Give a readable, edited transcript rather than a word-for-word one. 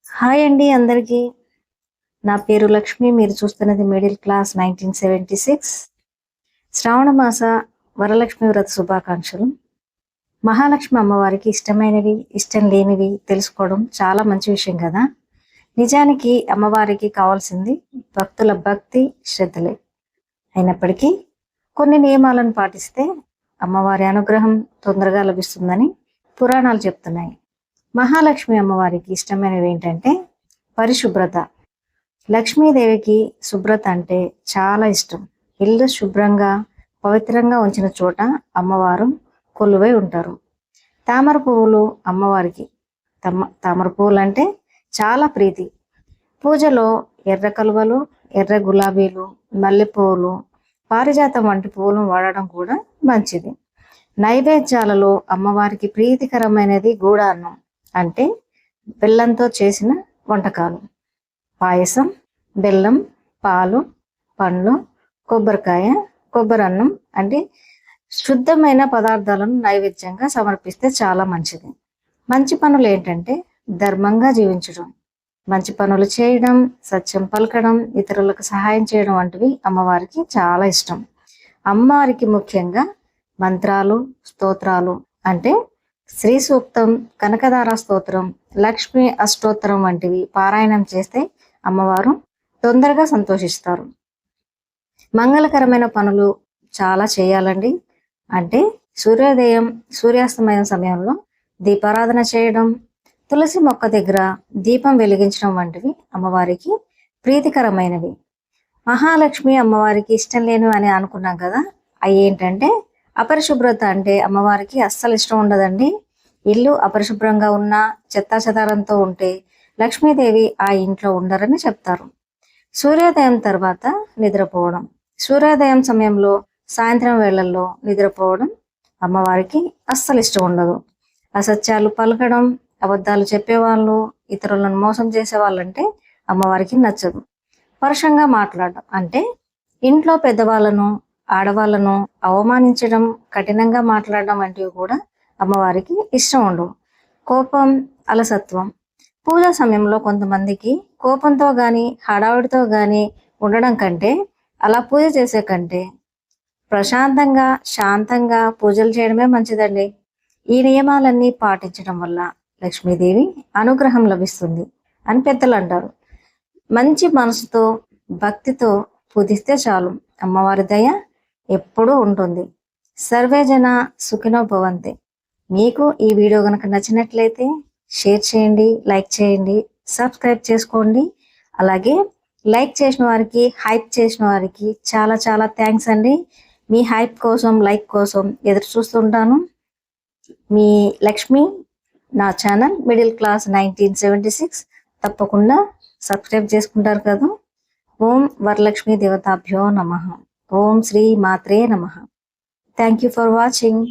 Hi అండి అందరికీ. నా పేరు లక్ష్మి. మీరు చూస్తున్నది మిడిల్ క్లాస్ 1976. శ్రావణ మాస వరలక్ష్మి వ్రత శుభాకాంక్షలు. మహాలక్ష్మి అమ్మవారికి ఇష్టమైనవి, ఇష్టం లేనివి తెలుసుకోవడం చాలా మంచి విషయం కదా. నిజానికి అమ్మవారికి కావాల్సింది భక్తుల భక్తి, శ్రద్ధలే. అయినప్పటికీ కొన్ని నియమాలను పాటిస్తే అమ్మవారి అనుగ్రహం తొందరగా లభిస్తుందని పురాణాలు చెప్తున్నాయి. మహాలక్ష్మి అమ్మవారికి ఇష్టమైనవి ఏంటంటే పరిశుభ్రత. లక్ష్మీదేవికి శుభ్రత అంటే చాలా ఇష్టం. ఇల్లు శుభ్రంగా పవిత్రంగా ఉంచిన చోట అమ్మవారు కొలువై ఉంటారు. తామర పువ్వులు అమ్మవారికి తామర పువ్వులు అంటే చాలా ప్రీతి. పూజలో ఎర్ర కలువలు, ఎర్ర గులాబీలు, మల్లెపూలు, పారిజాతం వంటి పువ్వులను వాడడం కూడా మంచిది. నైవేద్యాలలో అమ్మవారికి ప్రీతికరమైనది గూడాన్నం అంటే బెల్లంతో చేసిన వంటకాలు. పాయసం, బెల్లం, పాలు, పండ్లు, కొబ్బరికాయ, కొబ్బరన్నం అంటే శుద్ధమైన పదార్థాలను నైవేద్యంగా సమర్పిస్తే చాలా మంచిది. మంచి పనులు ఏంటంటే ధర్మంగా జీవించడం, మంచి పనులు చేయడం, సత్యం పలకడం, ఇతరులకు సహాయం చేయడం వంటివి అమ్మవారికి చాలా ఇష్టం. అమ్మవారికి ముఖ్యంగా మంత్రాలు, స్తోత్రాలు అంటే శ్రీ సూక్తం, కనకదార స్తోత్రం, లక్ష్మీ అష్టోత్తరం వంటివి పారాయణం చేస్తే అమ్మవారు తొందరగా సంతోషిస్తారు. మంగళకరమైన పనులు చాలా చేయాలండి. అంటే సూర్యోదయం, సూర్యాస్తమయం సమయంలో దీపారాధన చేయడం, తులసి మొక్క దగ్గర దీపం వెలిగించడం వంటివి అమ్మవారికి ప్రీతికరమైనవి. మహాలక్ష్మి అమ్మవారికి ఇష్టం లేనివి అని అనుకున్నాం కదా. అవి ఏంటంటే అపరిశుభ్రత అంటే అమ్మవారికి అస్సలు ఇష్టం ఉండదండి. ఇల్లు అపరిశుభ్రంగా ఉన్నా, చెత్తా చెదారంతో ఉంటే లక్ష్మీదేవి ఆ ఇంట్లో ఉండరని చెప్తారు. సూర్యోదయం తర్వాత నిద్రపోవడం, సూర్యోదయం సమయంలో సాయంత్రం వేళల్లో నిద్రపోవడం అమ్మవారికి అస్సలు ఇష్టం ఉండదు. అసత్యాలు పలకడం, అబద్ధాలు చెప్పేవాళ్ళు, ఇతరులను మోసం చేసే వాళ్ళంటే అమ్మవారికి నచ్చదు. పరుషంగా మాట్లాడడం అంటే ఇంట్లో పెద్దవాళ్ళను, ఆడవాళ్ళను అవమానించడం, కఠినంగా మాట్లాడడం వంటివి కూడా అమ్మవారికి ఇష్టం ఉండవు. కోపం, అలసత్వం. పూజా సమయంలో కొంతమందికి కోపంతో కానీ హడావుడితో కానీ ఉండడం కంటే, అలా పూజ చేసే కంటే ప్రశాంతంగా, శాంతంగా పూజలు చేయడమే మంచిదండి. ఈ నియమాలన్నీ పాటించడం వల్ల లక్ష్మీదేవి అనుగ్రహం లభిస్తుంది అని పెద్దలు అంటారు. మంచి మనసుతో, భక్తితో పూజిస్తే చాలు, అమ్మవారి దయ ఎప్పుడూ ఉంటుంది. సర్వే జన సుఖినో భవంతే. మీకు ఈ వీడియో కనుక నచ్చినట్లయితే షేర్ చేయండి, లైక్ చేయండి, సబ్స్క్రైబ్ చేసుకోండి. అలాగే లైక్ చేసిన వారికి, హైప్ చేసిన వారికి చాలా చాలా థ్యాంక్స్ అండి. మీ హైప్ కోసం, లైక్ కోసం ఎదురు చూస్తుంటాను. మీ లక్ష్మి. నా ఛానల్ మిడిల్ క్లాస్ 1976 తప్పకుండా సబ్స్క్రైబ్ చేసుకుంటారు కదా. ఓం వరలక్ష్మి దేవతాభ్యో నమః. ఓం శ్రీ మాత్రే నమః. Thank you for watching.